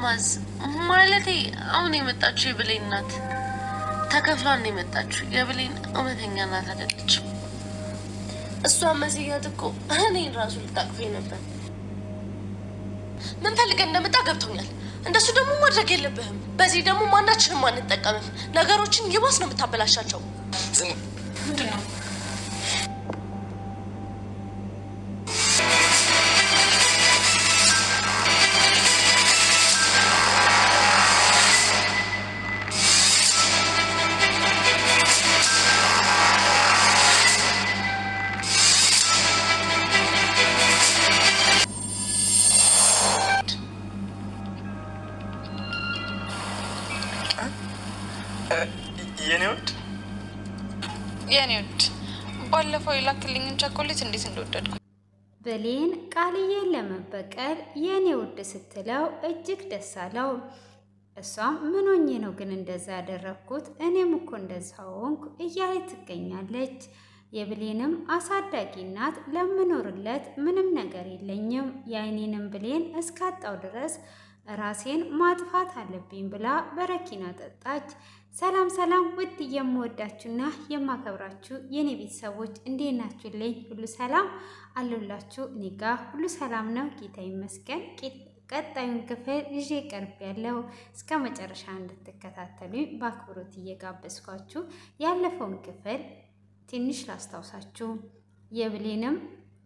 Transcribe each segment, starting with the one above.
አልማዝ ማለቴ አሁን የመጣችው የብሌን ናት። ተከፍሏን የመጣችው የብሌን እውነተኛ ናት አይደለችም። እሷ መስያት እኮ እኔን ራሱ ልታቅፈኝ ነበር። ምን ፈልገህ እንደመጣ ገብቶኛል። እንደሱ ደግሞ ማድረግ የለብህም። በዚህ ደግሞ ማናችንም አንጠቀምም። ነገሮችን ይባስ ነው የምታበላሻቸው። ምንድን ነው? የኔውድ ባለፈው የላክልኝን ቸኮሌት እንዴት እንደወደድኩ። ብሌን ቃልዬን ለመበቀል የኔ ውድ ስትለው እጅግ ደስ አለው። እሷም ምን ሆኜ ነው ግን እንደዛ ያደረግኩት? እኔም እኮ እንደዛ ሆንኩ እያለች ትገኛለች። የብሌንም አሳዳጊ ናት። ለምኖርለት ምንም ነገር የለኝም፣ የአይኔንም ብሌን እስካጣው ድረስ ራሴን ማጥፋት አለብኝ ብላ በረኪና ጠጣች። ሰላም ሰላም! ውድ የምወዳችሁና የማከብራችሁ የኔ ቤተሰቦች እንዴት ናችሁልኝ? ሁሉ ሰላም አለሁላችሁ። እኔ ጋ ሁሉ ሰላም ነው፣ ጌታ ይመስገን። ቀጣዩን ክፍል ይዤ ቀርብ ያለው እስከ መጨረሻ እንድትከታተሉኝ በአክብሮት እየጋበዝኳችሁ ያለፈውን ክፍል ትንሽ ላስታውሳችሁ። የብሌንም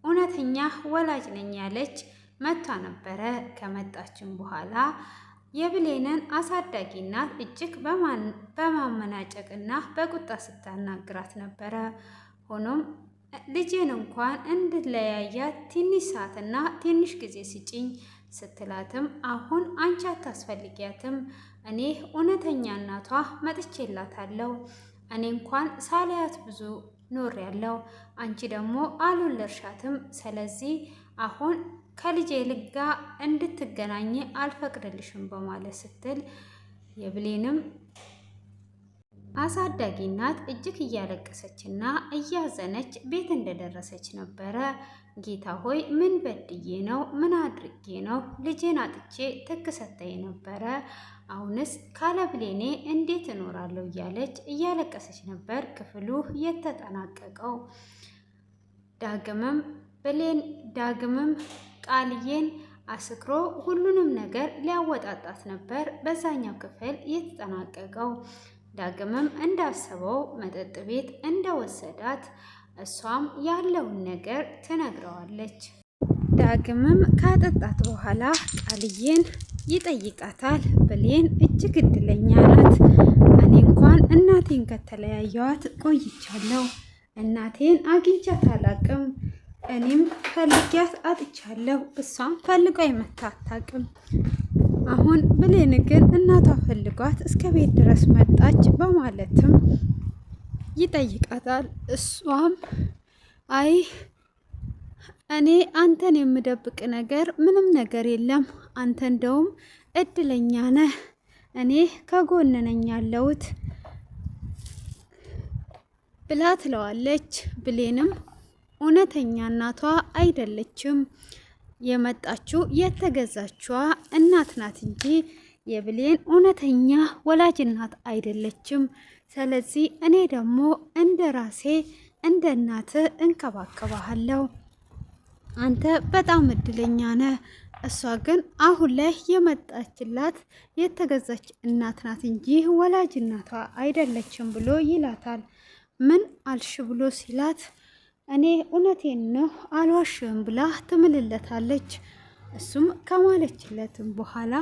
እውነተኛ ወላጅ ነኝ ያለች መቷ ነበረ። ከመጣችን በኋላ የብሌንን አሳዳጊ እናት እጅግ በማመናጨቅና በቁጣ ስታናግራት ነበረ። ሆኖም ልጄን እንኳን እንድለያያት ትንሽ ሰዓትና ትንሽ ጊዜ ስጪኝ ስትላትም አሁን አንቺ አታስፈልጊያትም፣ እኔ እውነተኛ እናቷ መጥቼላታለሁ። እኔ እንኳን ሳላያት ብዙ ኖር ያለው አንቺ ደግሞ አልወለድሻትም። ስለዚህ አሁን ከልጄ ልጋ እንድትገናኝ አልፈቅድልሽም በማለት ስትል የብሌንም አሳዳጊ እናት እጅግ እያለቀሰችና እያዘነች ቤት እንደደረሰች ነበረ። ጌታ ሆይ ምን በድዬ ነው? ምን አድርጌ ነው? ልጄን አጥቼ ትክሰተኝ ነበረ። አሁንስ ካለ ብሌኔ እንዴት እኖራለሁ? እያለች እያለቀሰች ነበር ክፍሉ የተጠናቀቀው። ዳግምም ቃልዬን አስክሮ ሁሉንም ነገር ሊያወጣጣት ነበር በዛኛው ክፍል የተጠናቀቀው። ዳግምም እንዳሰበው መጠጥ ቤት እንደወሰዳት እሷም ያለውን ነገር ትነግረዋለች። ዳግምም ካጠጣት በኋላ ቃልዬን ይጠይቃታል። ብሌን እጅግ እድለኛ ናት። እኔ እንኳን እናቴን ከተለያየዋት ቆይቻለሁ። እናቴን አግኝቻት አላቅም። እኔም ፈልጊያት አጥቻለሁ። እሷም ፈልጓ የመታ አታውቅም። አሁን ብሌን ግን እናቷ ፈልጓት እስከ ቤት ድረስ መጣች በማለትም ይጠይቃታል። እሷም አይ እኔ አንተን የምደብቅ ነገር ምንም ነገር የለም፣ አንተ እንደውም እድለኛ ነህ፣ እኔ ከጎን ነኝ ያለሁት ብላ ትለዋለች። ብሌንም እውነተኛ እናቷ አይደለችም፣ የመጣችው የተገዛችዋ እናት ናት እንጂ የብሌን እውነተኛ ወላጅ እናት አይደለችም። ስለዚህ እኔ ደግሞ እንደ ራሴ እንደ እናት እንከባከባለሁ። አንተ በጣም እድለኛ ነህ። እሷ ግን አሁን ላይ የመጣችላት የተገዛች እናት ናት እንጂ ወላጅ እናቷ አይደለችም ብሎ ይላታል። ምን አልሽ ብሎ ሲላት እኔ እውነቴን ነው አልዋሽም ብላ ትምልለታለች። እሱም ከማለችለትም በኋላ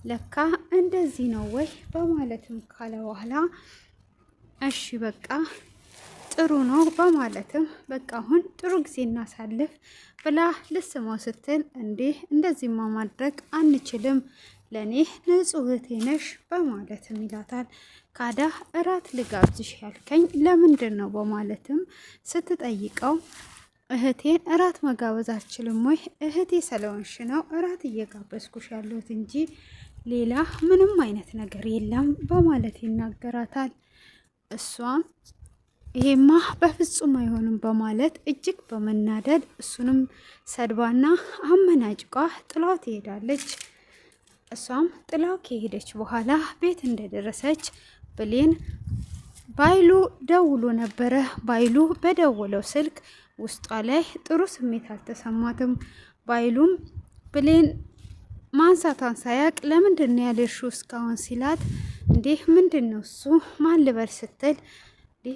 ለካ እንደዚህ ነው ወይ በማለትም ካለ በኋላ እሺ በቃ ጥሩ ነው በማለትም በቃ አሁን ጥሩ ጊዜ እናሳልፍ ብላ ልስማው ስትል እንዴ እንደዚህማ ማድረግ አንችልም፣ ለኔ ንጹህ እህቴ ነሽ በማለትም ይላታል። ካዳ እራት ልጋብዝሽ ያልከኝ ለምንድን ነው በማለትም ስትጠይቀው እህቴን እራት መጋበዝ አልችልም ወይ? እህቴ ስለሆንሽ ነው እራት እየጋበዝኩሽ ያለሁት እንጂ ሌላ ምንም አይነት ነገር የለም በማለት ይናገራታል። እሷም ይሄማ በፍጹም አይሆንም በማለት እጅግ በመናደድ እሱንም ሰድባና አመናጭቋ ጥላው ትሄዳለች። እሷም ጥላው ከሄደች በኋላ ቤት እንደደረሰች ብሌን ባይሉ ደውሎ ነበረ። ባይሉ በደወለው ስልክ ውስጧ ላይ ጥሩ ስሜት አልተሰማትም። ባይሉም ብሌን ማንሳቷን ሳያቅ ለምንድን ነው ያልሽው እስካሁን ሲላት፣ እንዴ ምንድን ነው እሱ ማን ልበል ስትል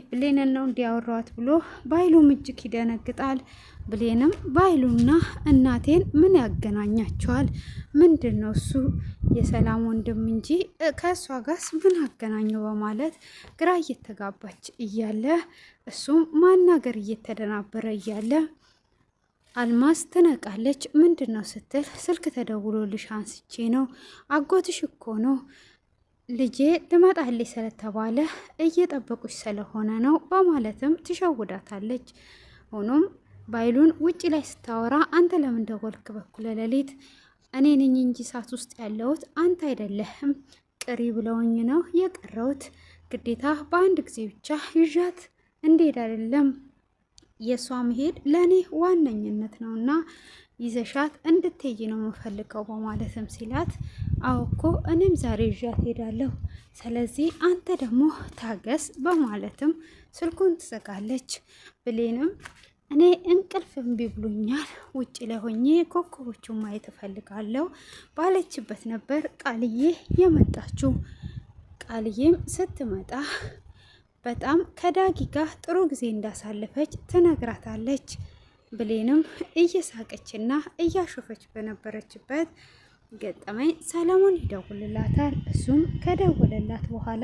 ብሌንን ነው እንዲያወሯት ብሎ ባይሉም እጅግ ይደነግጣል። ብሌንም ባይሉና እናቴን ምን ያገናኛቸዋል? ምንድን ነው እሱ የሰላም ወንድም እንጂ ከእሷ ጋርስ ምን አገናኘው? በማለት ግራ እየተጋባች እያለ እሱም ማናገር እየተደናበረ እያለ አልማዝ ትነቃለች። ምንድን ነው ስትል ስልክ ተደውሎልሽ አንስቼ ነው አጎትሽ እኮ ነው ልጄ ትመጣለች ስለተባለ እየጠበቁች ስለሆነ ነው በማለትም ትሸውዳታለች። ሆኖም ባይሉን ውጪ ላይ ስታወራ አንተ ለምን ደወልክ በኩለ ሌሊት? እኔ ነኝ እንጂ ሳት ውስጥ ያለሁት አንተ አይደለህም። ቅሪ ብለውኝ ነው የቀረውት። ግዴታ በአንድ ጊዜ ብቻ ይዣት እንዴት አይደለም የሷ መሄድ ለኔ ዋነኝነት ነውና ይዘሻት እንድትሄጂ ነው የምፈልገው በማለትም ሲላት፣ አዎ እኮ እኔም ዛሬ ይዣት ሄዳለሁ፣ ስለዚህ አንተ ደግሞ ታገስ በማለትም ስልኩን ትዘጋለች። ብሌንም እኔ እንቅልፍ እምቢ ብሎኛል፣ ውጭ ላይ ሆኜ ኮከቦቹን ማየት እፈልጋለሁ ባለችበት ነበር ቃልዬ የመጣችው። ቃልዬም ስትመጣ በጣም ከዳጊ ጋር ጥሩ ጊዜ እንዳሳለፈች ትነግራታለች። ብሌንም እየሳቀችና እያሾፈች በነበረችበት ገጠመኝ ሰለሞን ይደውልላታል። እሱም ከደወለላት በኋላ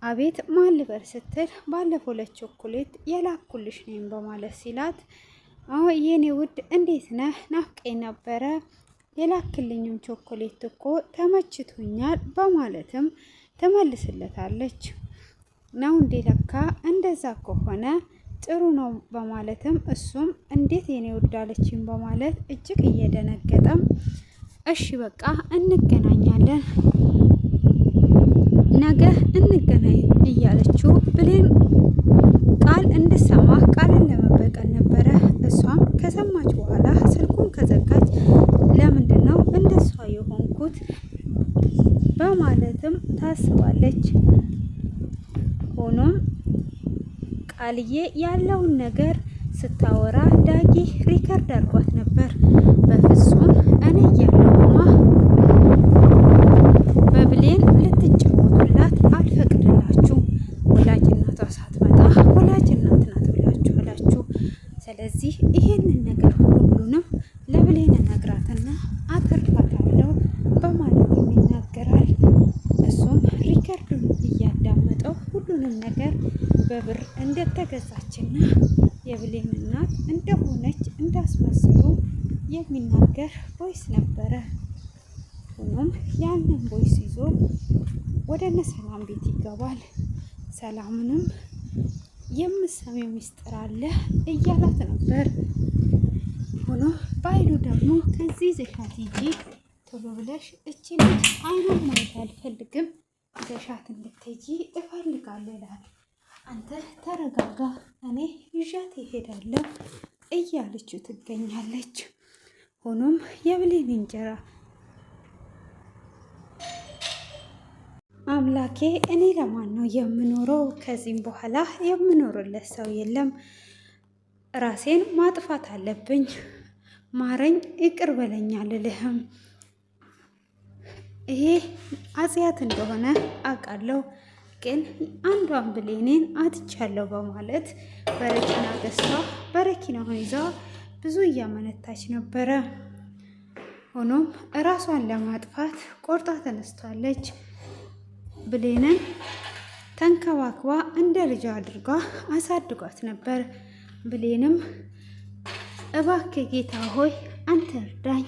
አቤት ማን ልበል ስትል ባለፈው ለቾኮሌት የላኩልሽ ነኝ በማለት ሲላት፣ አዎ የኔ ውድ እንዴት ነህ? ናፍቀኝ ነበረ፣ የላክልኝም ቾኮሌት እኮ ተመችቶኛል በማለትም ትመልስለታለች። ነው እንዴ? ለካ እንደዛ ከሆነ ጥሩ ነው በማለትም እሱም እንዴት የኔ ወዳለችኝ በማለት እጅግ እየደነገጠም እሺ በቃ እንገናኛለን፣ ነገ እንገናኝ እያለችው ብሌን ቃል እንድሰማ ቃልን ለመበቀል ነበረ። እሷም ከሰማች በኋላ ስልኩን ከዘጋች ለምንድን ነው እንደሷ የሆንኩት በማለትም ታስባለች። ሆኖም ቃልዬ ያለውን ነገር ስታወራ ዳጊ ሪከርድ አድርጓት ነበር። በፍጹም እኔ እያለሁማ በብሌን ልትጫወቱላት አልፈቅድላችሁ፣ ወላጅ እናቷ ሳትመጣ ወላጅ እናት ናት ብላችሁ አላችሁ። ስለዚህ ይሄንን ነገር ሁሉንም ለብሌን ነግራትና አተርፋታለሁ በማለት ይናገራል። እሱም ሪከርዱን እያዳመጠው ሁሉንም ነገር በብር እንደተገዛችና የብሌን እናት እንደሆነች እንዳስመስሉ የሚናገር ቦይስ ነበረ። ሆኖም ያንን ቦይስ ይዞ ወደ እነ ሰላም ቤት ይገባል። ሰላምንም የምሰሚው ሚስጥር አለ እያላት ነበር። ሆኖም ባይሉ ደግሞ ከዚህ ዘሻት ሂጂ ቶሎ ብለሽ እቺ ልጅ አይኗን ማየት አልፈልግም፣ ዘሻት እንድትሄጂ እፈልጋለሁ ይላል። አንተ ተረጋጋ፣ እኔ ይዣት እሄዳለሁ እያለችው ትገኛለች። ሆኖም የብሌን እንጀራ አምላኬ እኔ ለማን ነው የምኖረው? ከዚህም በኋላ የምኖርለት ሰው የለም። ራሴን ማጥፋት አለብኝ። ማረኝ፣ ይቅር በለኝ አልልህም። ይሄ አጽያት እንደሆነ አውቃለሁ፣ ግን አንዷን ብሌኔን አጥቻለሁ በማለት በረኪና ገዝታ በረኪናውን ይዛ ብዙ እያመነታች ነበረ። ሆኖም እራሷን ለማጥፋት ቆርጣ ተነስታለች። ብሌንን ተንከባክባ እንደ ልጅ አድርጋ አሳድጓት ነበር። ብሌንም እባክህ ጌታ ሆይ አንተ እርዳኝ፣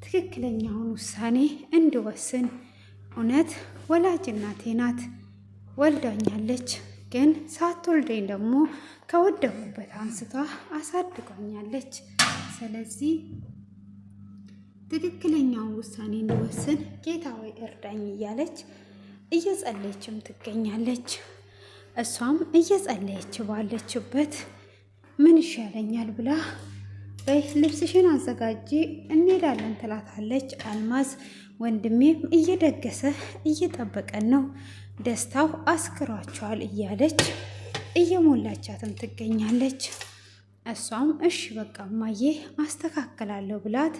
ትክክለኛውን ውሳኔ እንድወስን። እውነት ወላጅ እናቴ ናት፣ ወልዳኛለች፣ ግን ሳትወልደኝ ደግሞ ከወደኩበት አንስታ አሳድጓኛለች። ስለዚህ ትክክለኛውን ውሳኔ እንድወስን ጌታ ሆይ እርዳኝ እያለች እየጸለየችም ትገኛለች። እሷም እየጸለየች ባለችበት ምን ይሻለኛል ብላ በይ ልብስሽን አዘጋጂ እንሄዳለን ትላታለች። አልማዝ ወንድሜም እየደገሰ እየጠበቀን ነው፣ ደስታው አስክሯቸዋል እያለች እየሞላቻትም ትገኛለች። እሷም እሺ በቃ እማዬ አስተካክላለሁ ብላት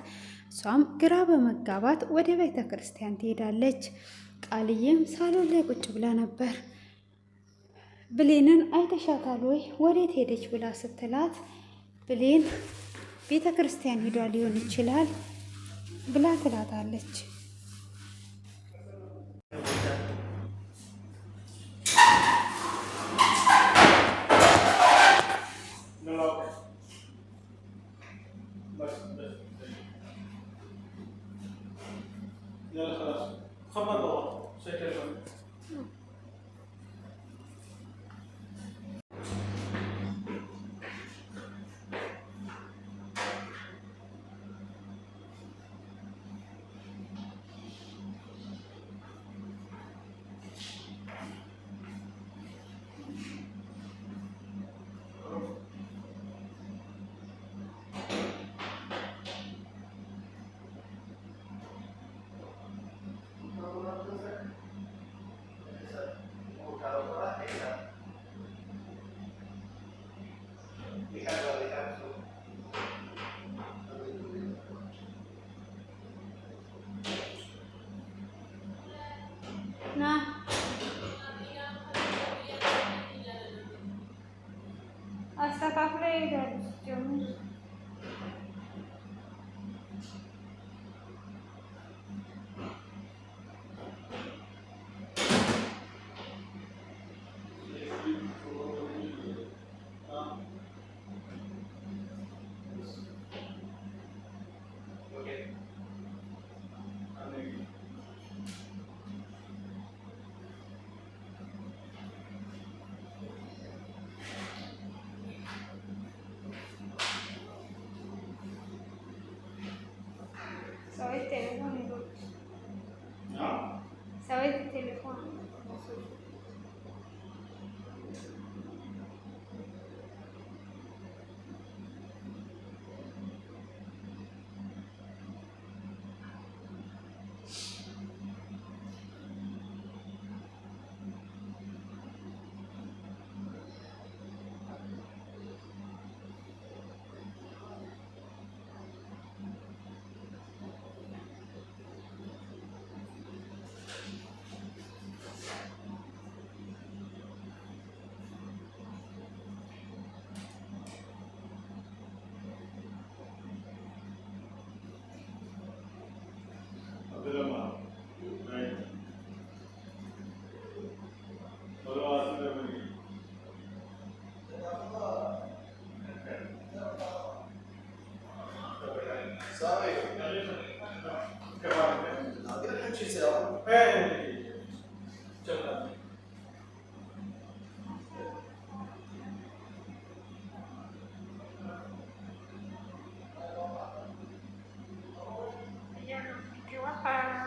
እሷም ግራ በመጋባት ወደ ቤተ ክርስቲያን ትሄዳለች። ቃልዬም ሳሎን ላይ ቁጭ ብላ ነበር። ብሌንን አይተሻታል ወይ ወዴት ሄደች ብላ ስትላት ብሌን ቤተ ክርስቲያን ሄዷ ሊሆን ይችላል ብላ ትላታለች። አስተካክለ ይሄዳሉ ጀምር ሰውዬ ቴሌፎን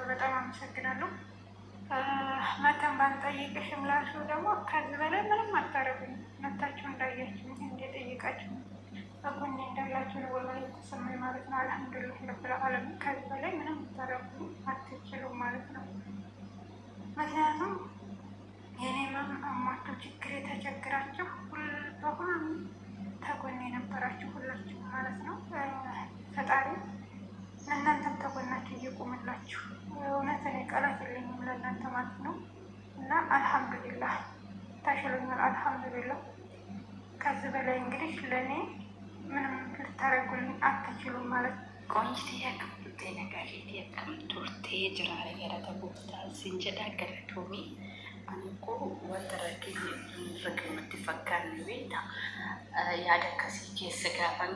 በጣም አመሰግናለሁ። መተን ባንጠይቅሽም ላልሽው ደግሞ ከዚህ በላይ ምንም አታረጉኝ። መታችሁ እንዳያችሁ እንደጠየቃችሁ በጎኔ እንዳላችሁ ነው ወላሂ የተሰማኝ ማለት ነው። አልሐምዱሊላህ ረብል ዓለሚን። ከዚህ በላይ ምንም ልታረጉ አትችሉም ማለት ነው። ምክንያቱም የኔ አሟቸው ችግር የተቸግራችሁ በሁሉም ተጎኔ የነበራችሁ ሁላችሁ ማለት ነው። ፈጣሪ ለእናንተም ተጎናችሁ እየቆምላችሁ እውነት እኔ ቃላት የለኝም ለእናንተ ማለት ነው። እና አልሐምዱሊላህ ታሽሎኛል። አልሐምዱሊላህ ከዚህ በላይ እንግዲህ ለእኔ ምንም ልታረጉልኝ አትችሉም ማለት ነው። ቆንጅት ያከብቴ ነጋሪ የቀም ቱርቴ ጅራሬ ገረተ ቦታ ሲንጀዳ ገረቶሚ አንኮ ወተረኪ ርቅ ምትፈካን ቤታ ያደከሲ ኬስ ጋፋን